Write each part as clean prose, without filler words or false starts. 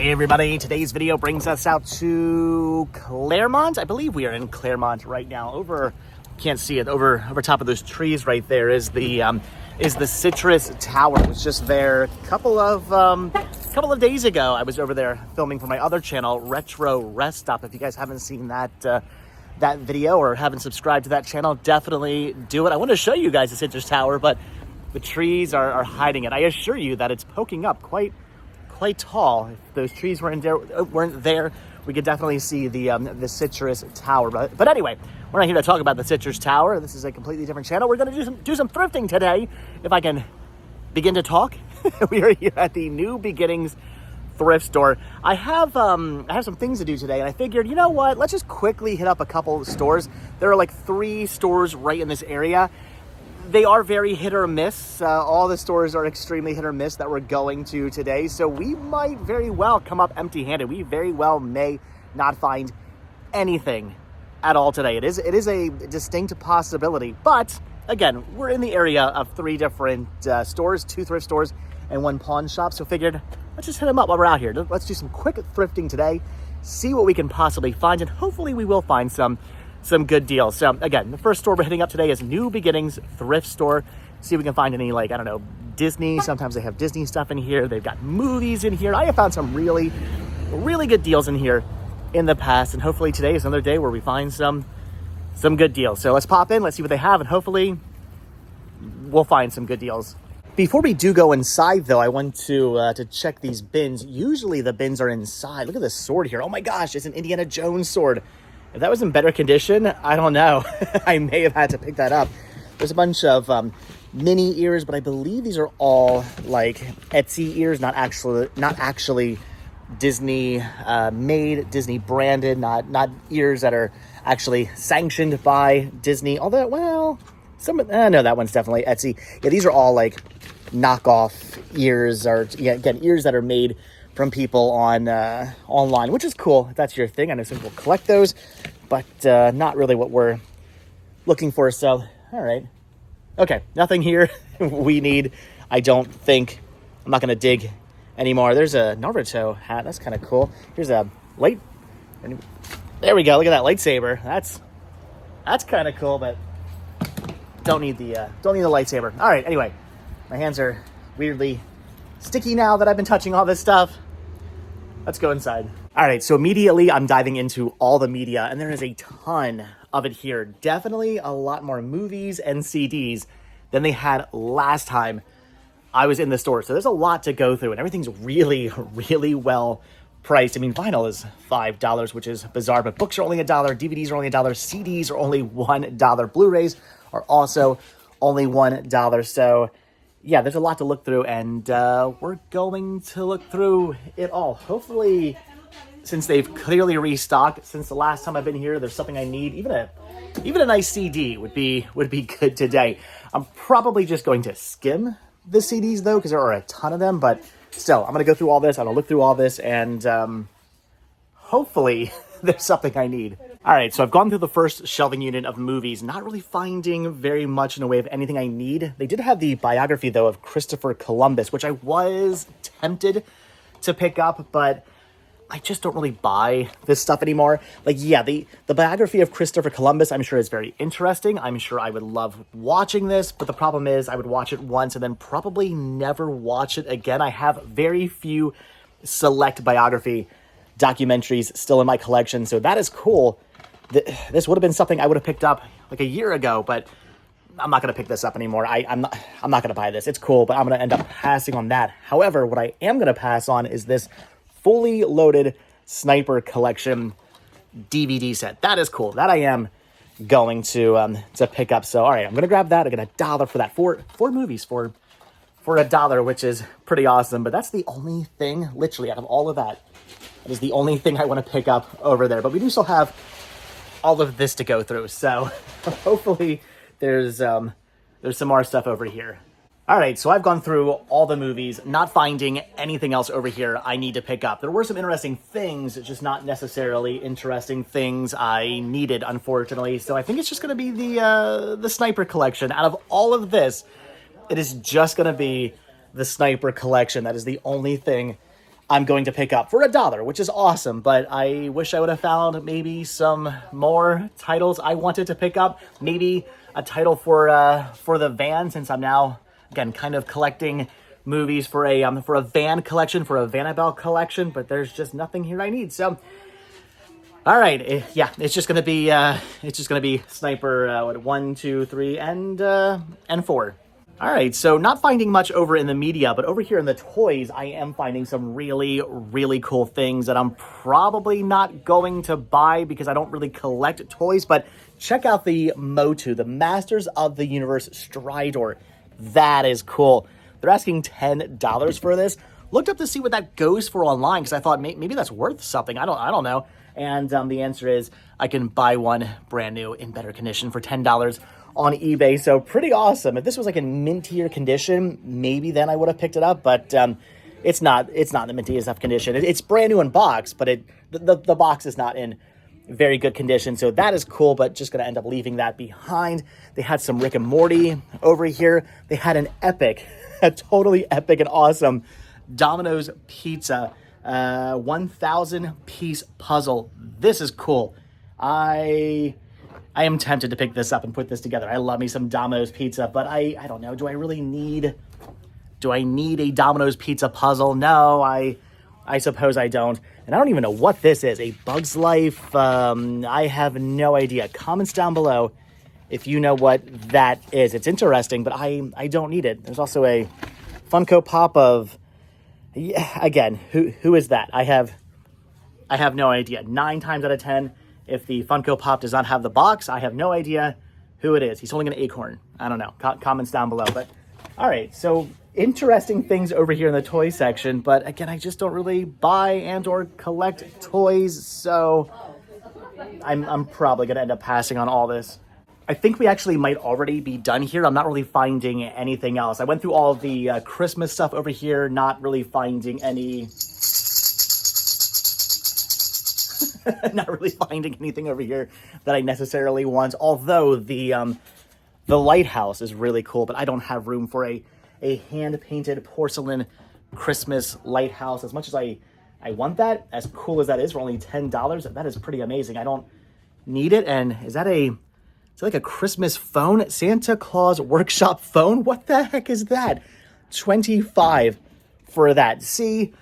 Hey everybody, today's video brings us out to Clermont. I believe we are in Clermont right now. Over, can't see it, over top of those trees right there is the Citrus Tower. I was just there a couple of days ago. I was over there filming for my other channel, Retro Rest Stop. If you guys haven't seen that video or haven't subscribed to that channel, definitely do it. I want to show you guys the Citrus Tower, but the trees are hiding it. I assure you that it's poking up quite tall. If those trees weren't there, we could definitely see the Citrus Tower. But anyway, we're not here to talk about the Citrus Tower. This is a completely different channel. We're going to do some thrifting today. If I can begin to talk, we are here at the New Beginnings Thrift Store. I have some things to do today, and I figured, you know what? Let's just quickly hit up a couple of stores. There are like 3 stores right in this area. They are very hit or miss. All the stores are extremely hit or miss that we're going to today. So we might very well come up empty-handed. We very well may not find anything at all today. It is a distinct possibility. But again, we're in the area of 3 different stores, 2 thrift stores and 1 pawn shop. So figured, let's just hit them up while we're out here. Let's do some quick thrifting today, see what we can possibly find, and hopefully we will find some good deals. So again, the first store we're hitting up today is New Beginnings Thrift Store. See if we can find any, like, I don't know, Disney. Sometimes they have Disney stuff in here. They've got movies in here. I have found some really good deals in here in the past, and hopefully today is another day where we find some good deals. So let's pop in, let's see what they have, and hopefully we'll find some good deals. Before we do go inside, though, I want to check these bins. Usually the bins are inside. Look at this sword here. Oh my gosh, it's an Indiana Jones sword. If that was in better condition, I don't know. I may have had to pick that up. There's a bunch of mini ears, but I believe these are all like Etsy ears, not actually Disney made, Disney branded, not ears that are actually sanctioned by Disney. Although, well, no, that one's definitely Etsy. Yeah, these are all like knockoff ears, or again, ears that are made from people on online, which is cool if that's your thing. I know some people collect those, but not really what we're looking for. So, all right. Okay, nothing here we need, I don't think. I'm not going to dig anymore. There's a Naruto hat. That's kind of cool. Here's a light. There we go. Look at that lightsaber. That's kind of cool, but don't need the lightsaber. All right, anyway, my hands are weirdly sticky now that I've been touching all this stuff. Let's go inside. All right, so immediately I'm diving into all the media, and there is a ton of it here. Definitely a lot more movies and CDs than they had last time I was in the store. So there's a lot to go through, and everything's really, really well priced. I mean, vinyl is $5, which is bizarre, but books are only $1, DVDs are only $1, CDs are only $1, Blu-rays are also only $1. So yeah, there's a lot to look through, and we're going to look through it all. Hopefully, since they've clearly restocked since the last time I've been here, there's something I need. Even a nice CD would be good today. I'm probably just going to skim the CDs though, because there are a ton of them. But still, I'm going to go through all this. I'm going to look through all this, and hopefully there's something I need. All right, so I've gone through the first shelving unit of movies, not really finding very much in the way of anything I need. They did have the biography, though, of Christopher Columbus, which I was tempted to pick up, but I just don't really buy this stuff anymore. Like, yeah, the biography of Christopher Columbus, I'm sure is very interesting. I'm sure I would love watching this, but the problem is I would watch it once and then probably never watch it again. I have very few select biography documentaries still in my collection, so that is cool. This would have been something I would have picked up like a year ago, but I'm not going to pick this up anymore. I'm not going to buy this. It's cool, but I'm going to end up passing on that. However, what I am going to pass on is this fully loaded Sniper Collection DVD set. That is cool. That I am going to pick up. So, all right, I'm going to grab that. I get $1 for that. Four movies for $1, which is pretty awesome. But that's the only thing, literally, out of all of that, that is the only thing I want to pick up over there. But we do still have all of this to go through, so hopefully there's some more stuff over here. All right, so I've gone through all the movies, not finding anything else over here I need to pick up. There were some interesting things, just not necessarily interesting things I needed, unfortunately. So I think it's just going to be the Sniper Collection. Out of all of this, it is just going to be the Sniper Collection. That is the only thing I'm going to pick up for $1, which is awesome. But I wish I would have found maybe some more titles I wanted to pick up. Maybe a title for the van, since I'm now, again, kind of collecting movies for a van collection, for a Vanabelle collection. But there's just nothing here I need. So, all right, yeah, it's just gonna be Sniper 1, 2, 3, and 4. All right, so not finding much over in the media, but over here in the toys, I am finding some really, really cool things that I'm probably not going to buy because I don't really collect toys, but check out the Motu, the Masters of the Universe Stridor. That is cool. They're asking $10 for this. Looked up to see what that goes for online because I thought maybe that's worth something. I don't know. And the answer is I can buy one brand new in better condition for $10 on eBay. So pretty awesome. If this was like in mintier condition, maybe then I would have picked it up, but it's not in the mintiest enough condition. It's brand new in box, but the box is not in very good condition. So that is cool, but just going to end up leaving that behind. They had some Rick and Morty over here. They had an epic, a totally epic and awesome Domino's Pizza 1,000 piece puzzle. This is cool. I am tempted to pick this up and put this together. I love me some Domino's Pizza, but I don't know. Do I need a Domino's Pizza puzzle? No, I suppose I don't. And I don't even know what this is. A Bug's Life? I have no idea. Comments down below if you know what that is. It's interesting, but I don't need it. There's also a Funko Pop of, yeah, again, who is that? I have no idea. 9 times out of 10. If the Funko Pop does not have the box, I have no idea who it is. He's holding an acorn. I don't know. Comments down below. But all right, so interesting things over here in the toy section. But again, I just don't really buy and or collect toys, so I'm probably gonna end up passing on all this. I think we actually might already be done here. I'm not really finding anything else. I went through all the Christmas stuff over here, not really finding any. Not really finding anything over here that I necessarily want. Although the lighthouse is really cool, but I don't have room for a hand-painted porcelain Christmas lighthouse. As much as I want that, as cool as that is for only $10, that is pretty amazing. I don't need it. And is it like a Christmas phone? Santa Claus Workshop phone? What the heck is that? $25 for that. See?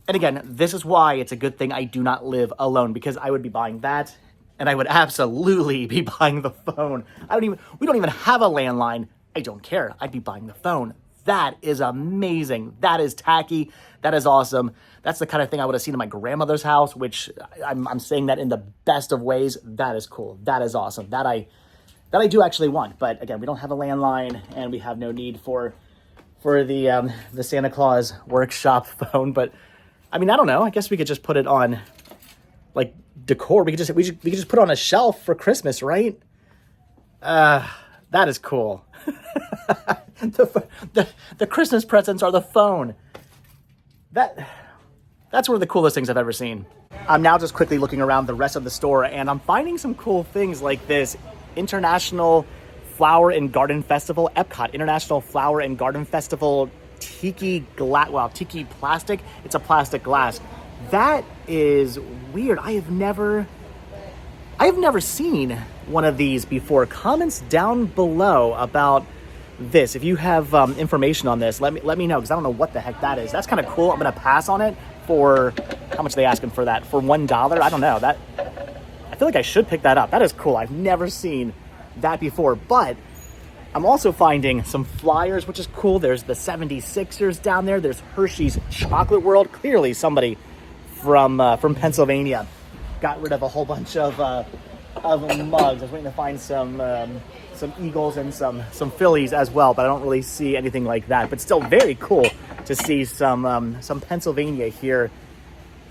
And again, this is why it's a good thing I do not live alone, because I would be buying that, and I would absolutely be buying the phone. We don't even have a landline. I don't care. I'd be buying the phone. That is amazing. That is tacky. That is awesome. That's the kind of thing I would have seen in my grandmother's house, which I'm saying that in the best of ways. That is cool. That is awesome. That I do actually want. But again, we don't have a landline, and we have no need for the Santa Claus Workshop phone. But I mean, I don't know. I guess we could just put it on, like, decor. We could just put it on a shelf for Christmas, right? That is cool. the Christmas presents are the phone. That's one of the coolest things I've ever seen. I'm now just quickly looking around the rest of the store, and I'm finding some cool things like this International Flower and Garden Festival, Epcot International Flower and Garden Festival tiki plastic. It's a plastic glass. That is weird. I have never seen one of these before. Comments down below about this. If you have information on this, let me know, because I don't know what the heck that is. That's kind of cool. I'm gonna pass on it. For how much are they asking for that? For $1? I don't know. That I feel like I should pick that up. That is cool. I've never seen that before, but I'm also finding some flyers, which is cool. There's the 76ers down there. There's Hershey's Chocolate World. Clearly somebody from Pennsylvania got rid of a whole bunch of mugs. I was waiting to find some Eagles and some Phillies as well, but I don't really see anything like that. But still very cool to see some Pennsylvania here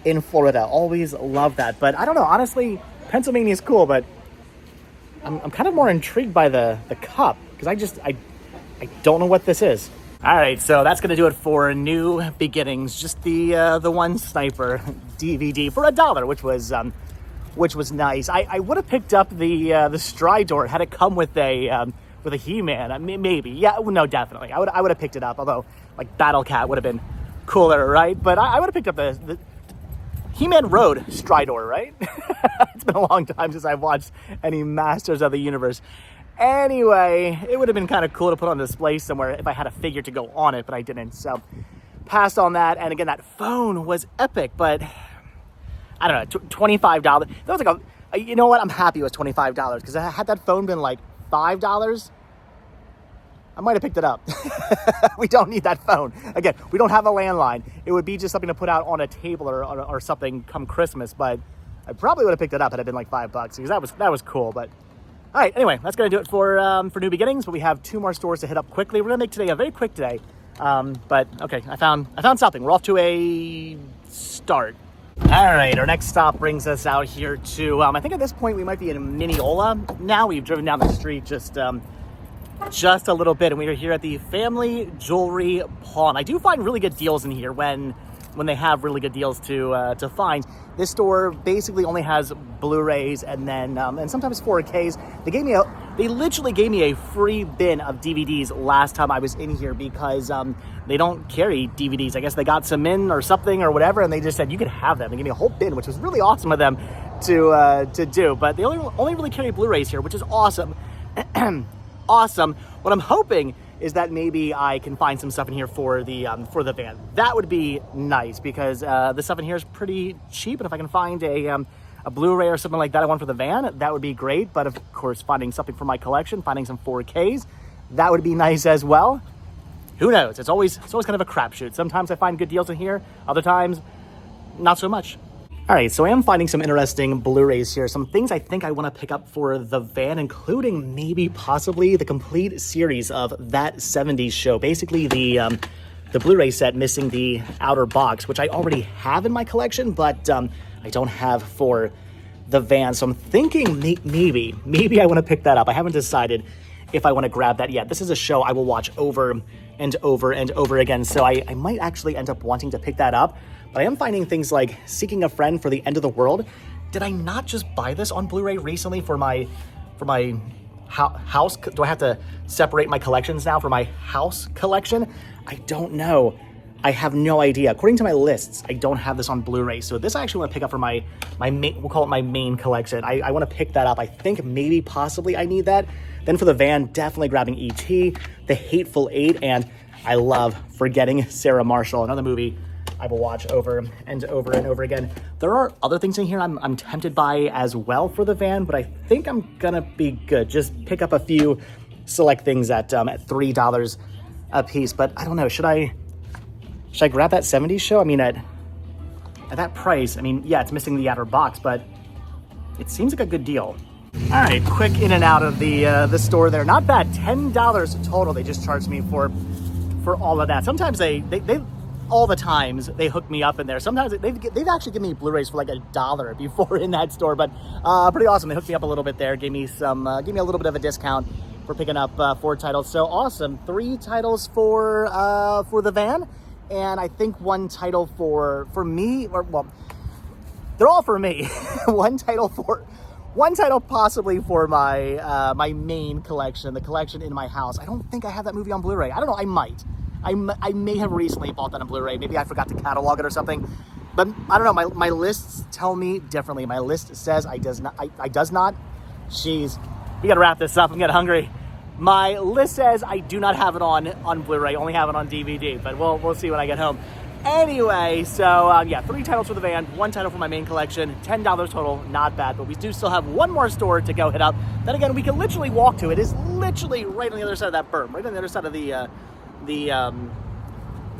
in Florida. Always love that. But I don't know, honestly, Pennsylvania is cool, but I'm kind of more intrigued by the cup, because I don't know what this is. All right, so that's gonna do it for New Beginnings. Just the one Sniper DVD for $1, which was nice. I would have picked up the Stridor had it come with a He-Man. Maybe, yeah, no, definitely. I would have picked it up. Although, like, Battle Cat would have been cooler, right? But I would have picked up the He-Man Road Stridor, right? It's been a long time since I've watched any Masters of the Universe. Anyway, it would have been kind of cool to put on display somewhere if I had a figure to go on it, but I didn't. So passed on that. And again, that phone was epic, but I don't know, $25. That was like you know what? I'm happy it was $25 because had that phone been like $5, I might have picked it up. We don't need that phone. Again, we don't have a landline. It would be just something to put out on a table or something come Christmas, but I probably would have picked it up had it been like $5 because that was cool. But all right, anyway, that's going to do it for New Beginnings, but we have 2 more stores to hit up quickly. We're going to make today a very quick day. But okay, I found something. We're off to a start. All right, our next stop brings us out here to, I think at this point we might be in Mineola now. We've driven down the street just a little bit, and we are here at the Family Jewelry Pawn. I do find really good deals in here when they have really good deals to find. This store basically only has Blu-rays and then and sometimes 4Ks. They literally gave me a free bin of DVDs last time I was in here because they don't carry DVDs. I guess they got some in or something or whatever, and they just said you could have them. They gave me a whole bin, which was really awesome of them to do. But they only really carry Blu-rays here, which is awesome. Awesome. What I'm hoping is that maybe I can find some stuff in here for the van. That would be nice because the stuff in here is pretty cheap, and if I can find a Blu-ray or something like that I want for the van, that would be great. But of course, finding something for my collection, finding some 4Ks, that would be nice as well. Who knows? It's always kind of a crapshoot. Sometimes I find good deals in here, other times not so much. All right, so I am finding some interesting Blu-rays here. Some things I think I want to pick up for the van, including maybe possibly the complete series of That 70s Show. Basically the Blu-ray set missing the outer box, which I already have in my collection, but I don't have for the van. So I'm thinking maybe I want to pick that up. I haven't decided if I want to grab that yet. This is a show I will watch over and over and over again, so I might actually end up wanting to pick that up. But I am finding things like Seeking a Friend for the End of the World. Did I not just buy this on Blu-ray recently for my house? Do I have to separate my collections now for my house collection? I don't know. I have no idea. According to my lists, I don't have this on Blu-ray. So this I actually want to pick up for my main, we'll call it my main collection. I want to pick that up. I think maybe possibly I need that. Then for the van, definitely grabbing E.T., The Hateful Eight, and I love Forgetting Sarah Marshall, another movie I will watch over and over and over again. There are other things in here I'm tempted by as well for the van, but I think I'm gonna be good. Just pick up a few select things at $3 a piece. But I don't know, should I grab that 70s show? I mean, at that price, I mean, yeah, it's missing the outer box, but it seems like a good deal. All right, quick in and out of the store there. Not bad, $10 total they just charged me for all of that. Sometimes they all the times they hook me up in there. Sometimes they've actually given me Blu-rays for like $1 before in that store, but pretty awesome. They hooked me up a little bit there, gave me a little bit of a discount for picking up 4 titles. So awesome. 3 titles for the van, and I think 1 title for me, or well, they're all for me. One title possibly for my my main collection, the collection in my house. I don't think I have that movie on Blu-ray. I don't know, I might. I may have recently bought that on Blu-ray. Maybe I forgot to catalog it or something. But I don't know. My lists tell me differently. My list says I does not. Jeez, we gotta wrap this up. I'm getting hungry. My list says I do not have it on Blu-ray. Only have it on DVD. But we'll see when I get home. Anyway, so yeah, 3 titles for the van, 1 title for my main collection, $10 total. Not bad. But we do still have 1 more store to go hit up. Then again, we can literally walk to. It is literally right on the other side of that berm. Right on the other side of the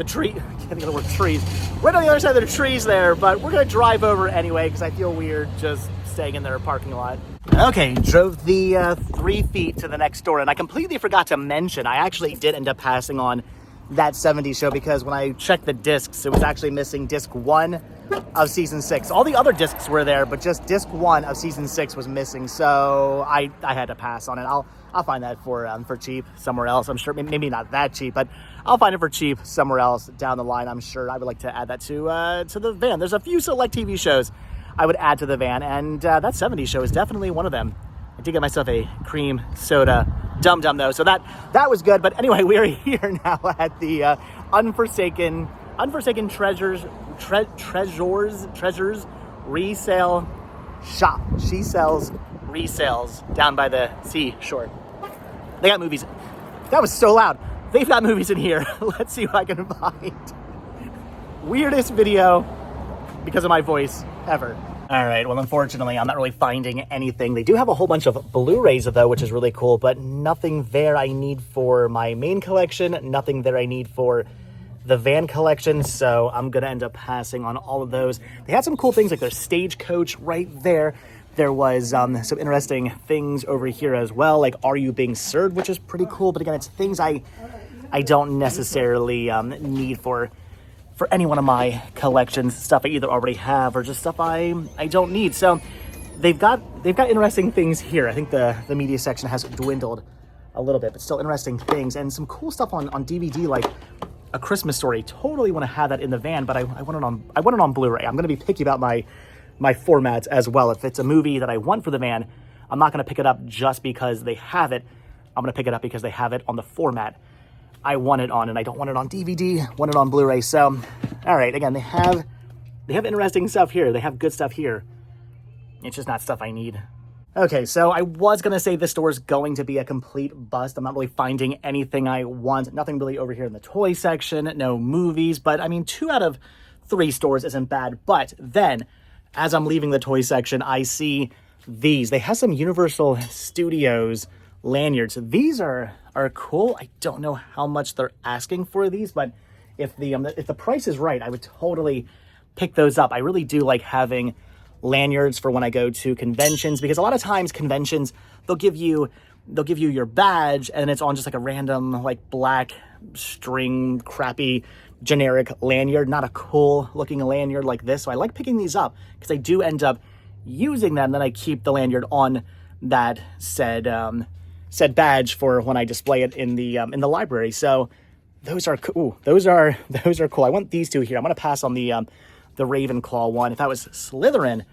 tree, I can't think of the word trees, right on the other side of the trees there, but we're gonna drive over anyway because I feel weird just staying in their parking lot. Okay, drove the 3 feet to the next store, and I completely forgot to mention, I actually did end up passing on That 70s Show because when I checked the discs, it was actually missing disc 1 of season 6. All the other discs were there, but just disc 1 of season 6 was missing, so I had to pass on it. I'll find that for cheap somewhere else. I'm sure, maybe not that cheap, but I'll find it for cheap somewhere else down the line. I'm sure I would like to add that to the van. There's a few select TV shows I would add to the van, and That 70s Show is definitely one of them. I did get myself a cream soda dum-dum though, so that was good. But anyway, we are here now at the Unforsaken Unforsaken Treasures resale shop. She sells resales down by the seashore. They got movies. That was so loud. They've got movies in here. Let's see what I can find. Weirdest video because of my voice ever. All right, well, unfortunately, I'm not really finding anything. They do have a whole bunch of Blu-rays, though, which is really cool, but nothing there I need for my main collection, nothing there I need for the van collection, so I'm going to end up passing on all of those. They had some cool things, like their Stagecoach right there. There was some interesting things over here as well, like Are You Being Served, which is pretty cool, but again, it's things I don't necessarily need for any one of my collections, stuff I either already have or just stuff I don't need. So they've got interesting things here. I think the media section has dwindled a little bit, but still interesting things and some cool stuff on DVD, like A Christmas Story. Totally want to have that in the van, but I want it on Blu-ray. I'm going to be picky about my formats as well. If it's a movie that I want for the van, I'm not going to pick it up just because they have it. I'm going to pick it up because they have it on the format I want it on, and I don't want it on DVD, want it on Blu-ray. So, all right, again, they have interesting stuff here. They have good stuff here. It's just not stuff I need. Okay, so I was going to say this store is going to be a complete bust. I'm not really finding anything I want. Nothing really over here in the toy section, no movies, but I mean, 2 out of 3 stores isn't bad. But then, as I'm leaving the toy section, I see these. They have some Universal Studios lanyards. These are cool. I don't know how much they're asking for these, but if the price is right, I would totally pick those up. I really do like having lanyards for when I go to conventions, because a lot of times conventions, they'll give you your badge and it's on just like a random like black string crappy generic lanyard, not a cool looking lanyard like this. So I like picking these up because I do end up using them. Then I keep the lanyard on that said badge for when I display it in the library. So those are cool. Those are cool. I want these 2 here. I'm gonna pass on the Ravenclaw one. If that was Slytherin,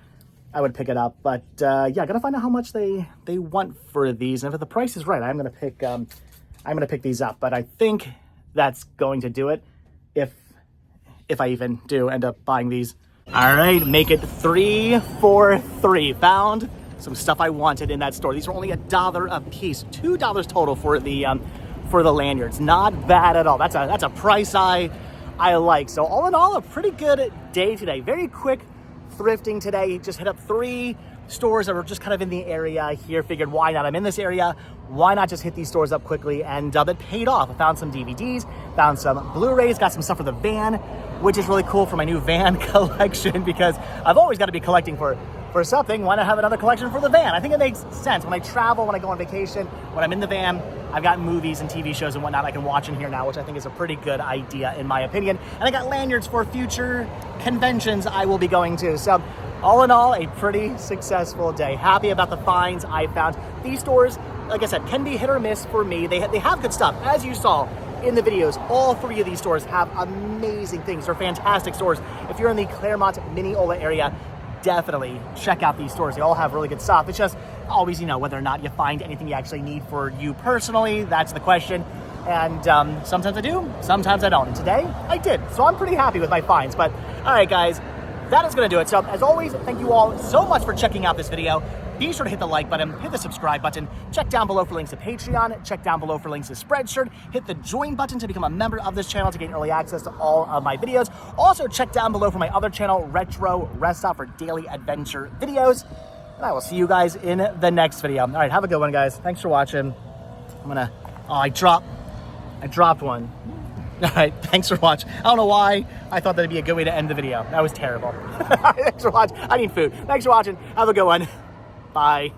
I would pick it up. But yeah, gotta find out how much they want for these. And if the price is right, I'm gonna pick these up. But I think that's going to do it. If I even do end up buying these. All right, make it 3 for 3. Found some stuff I wanted in that store. These were only $1 a piece, $2 total for the lanyards. Not bad at all. That's a price I like. So all in all, a pretty good day today. Very quick thrifting today. Just hit up 3 stores that were just kind of in the area here. Figured why not? I'm in this area. Why not just hit these stores up quickly? And it paid off. I found some DVDs, found some Blu-rays, got some stuff for the van, which is really cool for my new van collection, because I've always got to be collecting for something. Why not have another collection for the van? I think it makes sense. When I travel, when I go on vacation, when I'm in the van, I've got movies and TV shows and whatnot I can watch in here now, which I think is a pretty good idea in my opinion. And I got lanyards for future conventions I will be going to. So all in all, a pretty successful day. Happy about the finds I found. These stores, like I said, can be hit or miss for me. They have good stuff. As you saw in the videos, all 3 of these stores have amazing things. They're fantastic stores. If you're in the Clermont, Mineola area, definitely check out these stores. They all have really good stuff. It's just always, whether or not you find anything you actually need for you personally, that's the question. And sometimes I do, sometimes I don't. And today I did. So I'm pretty happy with my finds. But all right, guys, that is going to do it. So as always, thank you all so much for checking out this video. Be sure to hit the like button, hit the subscribe button, check down below for links to Patreon, check down below for links to Spreadshirt, hit the join button to become a member of this channel to gain early access to all of my videos. Also, check down below for my other channel, Retro Rest Stop, for daily adventure videos. And I will see you guys in the next video. All right, have a good one, guys. Thanks for watching. I dropped one. All right, thanks for watching. I don't know why I thought that'd be a good way to end the video. That was terrible. Thanks for watching. I need food. Thanks for watching. Have a good one. Bye.